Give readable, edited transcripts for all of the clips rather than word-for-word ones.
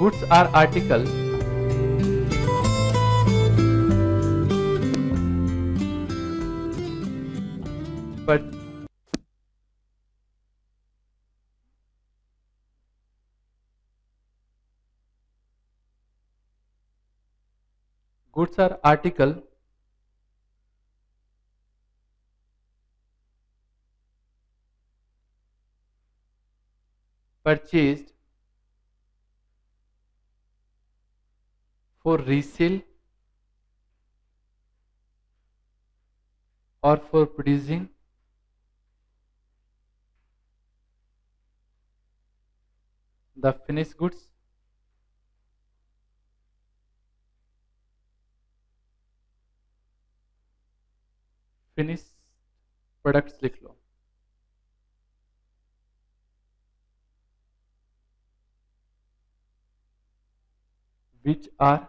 Goods are article but goods are article purchased for resale or for producing the finished goods finished products लिख लो। which are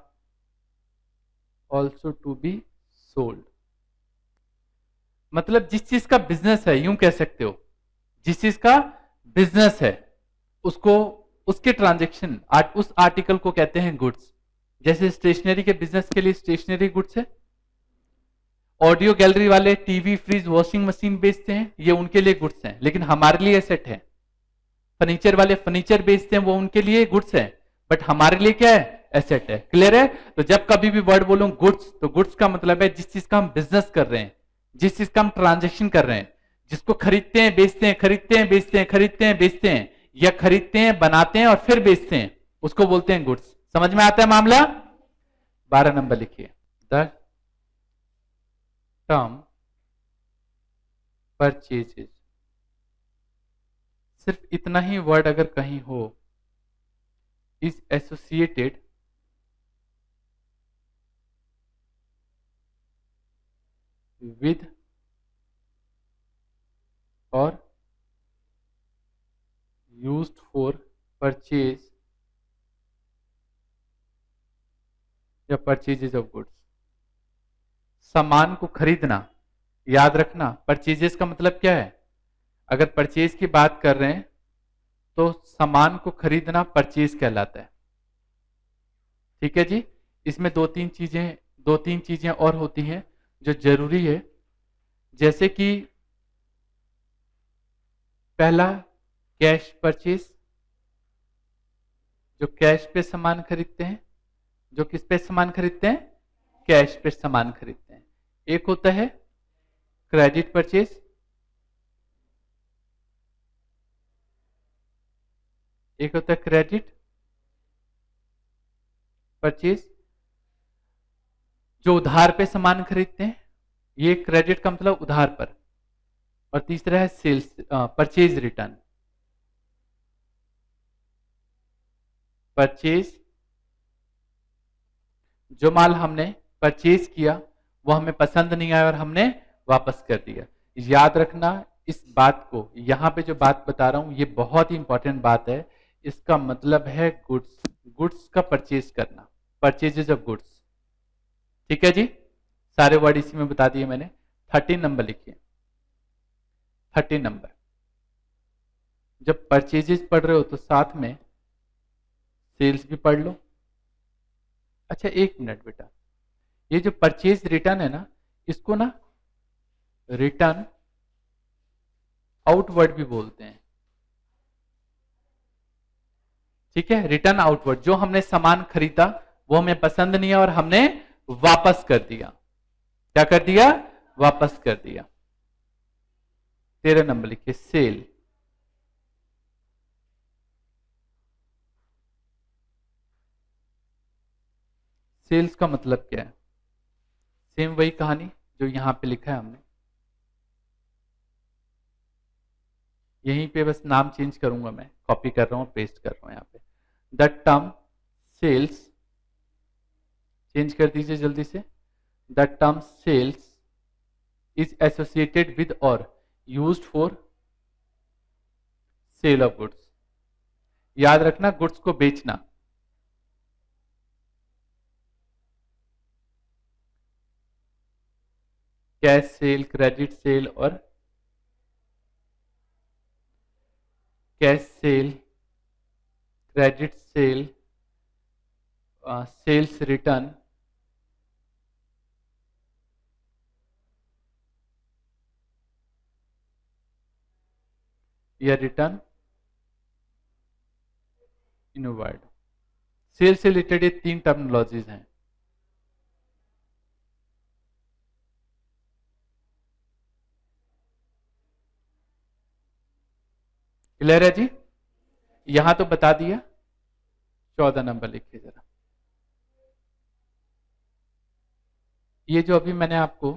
also to be sold, मतलब जिस चीज का business है, यूं कह सकते हो, जिस चीज का बिजनेस है उसको, उसके ट्रांजैक्शन उस आर्टिकल को कहते हैं गुड्स। जैसे स्टेशनरी के बिजनेस के लिए स्टेशनरी गुड्स है, ऑडियो गैलरी वाले टीवी फ्रिज वॉशिंग मशीन बेचते हैं, ये उनके लिए गुड्स हैं, लेकिन हमारे लिए एसेट है। फर्नीचर वाले फर्नीचर बेचते हैं, वो उनके लिए गुड्स है, बट हमारे लिए क्या है, एसेट है। क्लियर है? तो जब कभी भी वर्ड बोलूं गुड्स, तो गुड्स का मतलब है जिस चीज का हम बिजनेस कर रहे हैं, जिस चीज का हम ट्रांजेक्शन कर रहे हैं, जिसको खरीदते हैं बेचते हैं, खरीदते हैं बेचते हैं, खरीदते हैं बेचते हैं, या खरीदते हैं बनाते हैं और फिर बेचते हैं, उसको बोलते हैं गुड्स। समझ में आता है मामला? 12 नंबर लिखिए। द टर्म परचेजेज, सिर्फ इतना ही वर्ड अगर कहीं हो, इज एसोसिएटेड विद और यूज्ड फॉर परचेज या परचेजेज ऑफ गुड्स, सामान को खरीदना। याद रखना, परचेजेस का मतलब क्या है? अगर परचेज की बात कर रहे हैं तो सामान को खरीदना परचेज कहलाता है। ठीक है जी? इसमें दो तीन चीजें और होती हैं जो जरूरी है, जैसे कि पहला कैश परचेज, जो कैश पे सामान खरीदते हैं, जो किस पे सामान खरीदते हैं, कैश पे सामान खरीदते हैं। एक होता है क्रेडिट परचेज, एक होता है क्रेडिट परचेज, जो उधार पे सामान खरीदते हैं, ये क्रेडिट का मतलब उधार पर। और तीसरा है सेल्स परचेज रिटर्न। परचेज, जो माल हमने परचेज किया वो हमें पसंद नहीं आया और हमने वापस कर दिया। याद रखना इस बात को, यहां पे जो बात बता रहा हूं ये बहुत ही इंपॉर्टेंट बात है। इसका मतलब है गुड्स, गुड्स का परचेज करना, परचेजेज ऑफ गुड्स। ठीक है जी? सारे वर्ड इसी में बता दिए मैंने। 13 नंबर लिखिए। 13 नंबर, जब परचेजेज पढ़ रहे हो तो साथ में सेल्स भी पढ़ लो। अच्छा एक मिनट बेटा, ये जो परचेज रिटर्न है ना, इसको ना रिटर्न आउटवर्ड भी बोलते हैं। ठीक है? रिटर्न आउटवर्ड, जो हमने सामान खरीदा वो हमें पसंद नहीं है और हमने वापस कर दिया। क्या कर दिया? वापस कर दिया। 13 नंबर लिखिए, सेल। सेल्स का मतलब क्या है? सेम वही कहानी जो यहां पे लिखा है हमने, यहीं पे बस नाम चेंज करूंगा, मैं कॉपी कर रहा हूं, पेस्ट कर रहा हूं यहां पे। द टर्म सेल्स, चेंज कर दीजिए जल्दी से। The term sales is associated with और used for sale of goods. याद रखना, गुड्स को बेचना। कैश सेल, क्रेडिट सेल और cash sale, credit sale, sales return या रिटर्न इनवर्ड। सेल्स से रिलेटेड ये 3 टर्मिनोलॉजीज हैं। क्लियर है जी? यहां तो बता दिया। 14 नंबर लिखिए जरा। ये जो अभी मैंने आपको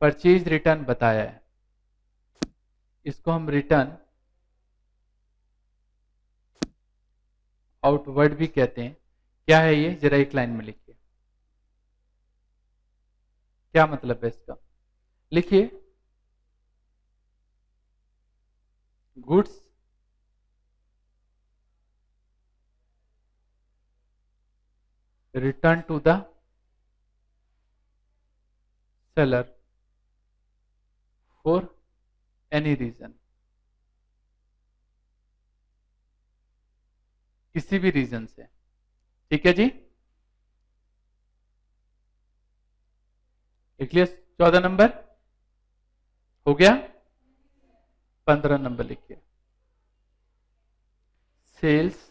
परचेज रिटर्न बताया है, इसको हम रिटर्न आउटवर्ड भी कहते हैं। क्या है ये? जरा एक लाइन में लिखिए, क्या मतलब है इसका। लिखिए, goods return to the seller for any reason, किसी भी रीजन से। ठीक है जी? लिख लिया 14 नंबर? हो गया? 15 नंबर लिखिए, सेल्स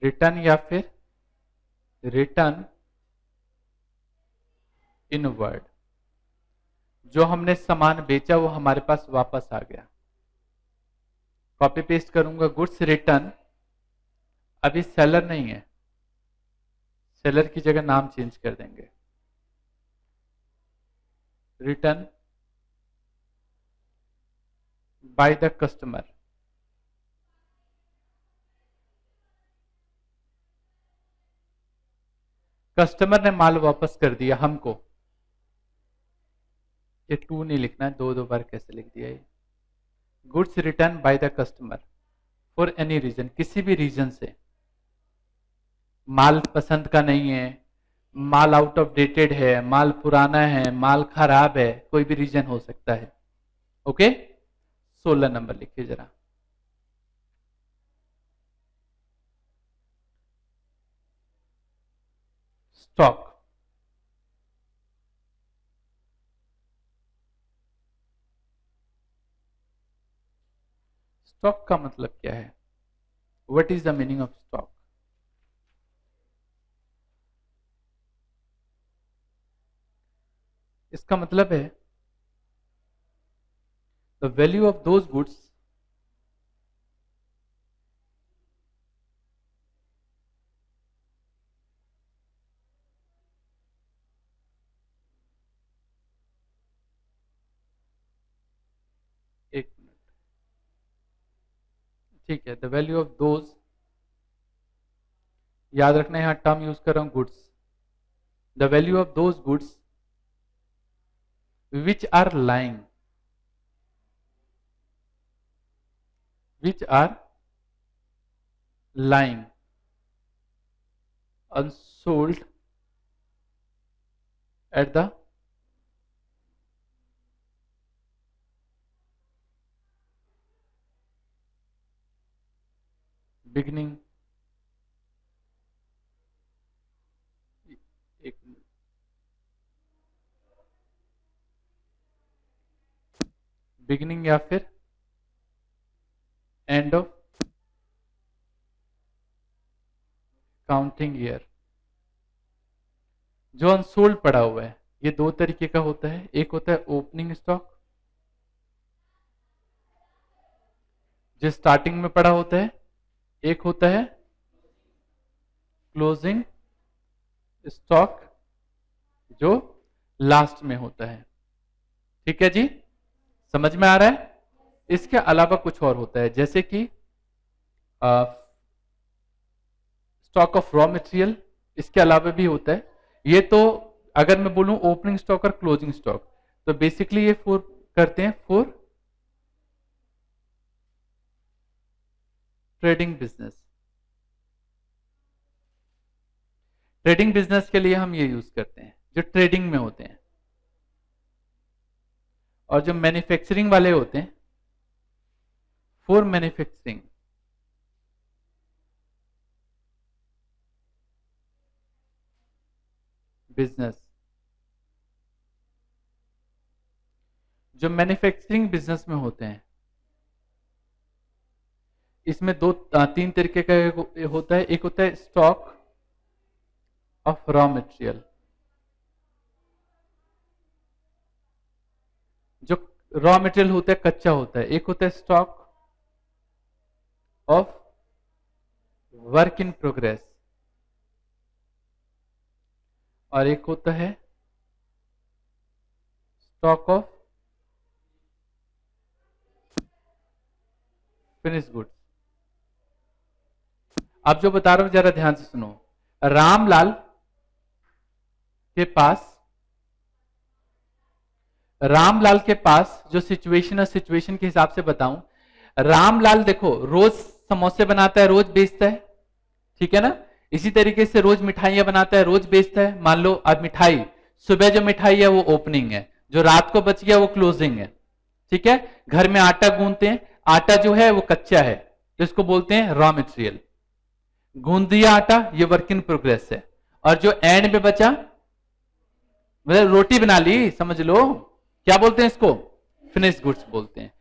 रिटर्न या फिर रिटर्न इनवर्ड। जो हमने सामान बेचा वो हमारे पास वापस आ गया। कॉपी पेस्ट करूंगा, गुड्स रिटर्न, अभी सेलर नहीं है, सेलर की जगह नाम चेंज कर देंगे, return by the customer. Customer ने माल वापस कर दिया हमको। ये 2 नहीं लिखना है, 2 बार कैसे लिख दिया ये। Goods return by the customer for any reason, किसी भी रीजन से। माल पसंद का नहीं है, माल आउट ऑफ डेटेड है, माल पुराना है, माल खराब है, कोई भी रीजन हो सकता है। ओके? 16 नंबर लिखिए जरा। स्टॉक, स्टॉक का मतलब क्या है? What is the meaning of stock? इसका मतलब है the value of those goods एक मिनट, ठीक है, द वैल्यू ऑफ दोज, याद रखना यहां टर्म यूज कर रहा हूं goods, the value of those goods which are lying, which are lying unsold at the beginning, एक बिगिनिंग या फिर एंड ऑफ काउंटिंग ईयर। जो अनसोल्ड पड़ा हुआ है ये 2 तरीके का होता है। एक होता है ओपनिंग स्टॉक, जो स्टार्टिंग में पड़ा होता है। एक होता है क्लोजिंग स्टॉक, जो लास्ट में होता है। ठीक है जी? समझ में आ रहा है? इसके अलावा कुछ और होता है, जैसे कि स्टॉक ऑफ रॉ मटेरियल, इसके अलावा भी होता है। ये तो अगर मैं बोलूं ओपनिंग स्टॉक और क्लोजिंग स्टॉक, तो बेसिकली ये फॉर करते हैं for trading business. Trading business के लिए हम ये यूज करते हैं जो ट्रेडिंग में होते हैं। और जो मैन्युफैक्चरिंग वाले होते हैं फॉर मैन्युफैक्चरिंग, बिजनेस। जो मैन्युफैक्चरिंग बिजनेस में होते हैं इसमें तीन तरीके का होता है। एक होता है स्टॉक ऑफ रॉ मटेरियल, जो रॉ मटेरियल होता है कच्चा होता है। एक होता है stock of work in progress, और एक होता है स्टॉक ऑफ फिनिश गुड्स। अब जो बता रहा हूं जरा ध्यान से सुनो। रामलाल के पास जो सिचुएशन है, सिचुएशन के हिसाब से बताऊं। रामलाल देखो रोज समोसे बनाता है, रोज बेचता है, ठीक है ना। इसी तरीके से रोज मिठाइयां बनाता है, रोज बेचता है। मान लो अब मिठाई, सुबह जो मिठाई है वो ओपनिंग है, जो रात को बच गया वो क्लोजिंग है, ठीक है। घर में आटा गूंथते हैं, आटा जो है वो कच्चा है तो इसको बोलते हैं रॉ मटेरियल। गूंद दिया आटा, ये वर्क इन प्रोग्रेस है। और जो एंड में बचा, मतलब रोटी बना ली समझ लो, क्या बोलते हैं इसको? फिनिश गुड्स बोलते हैं।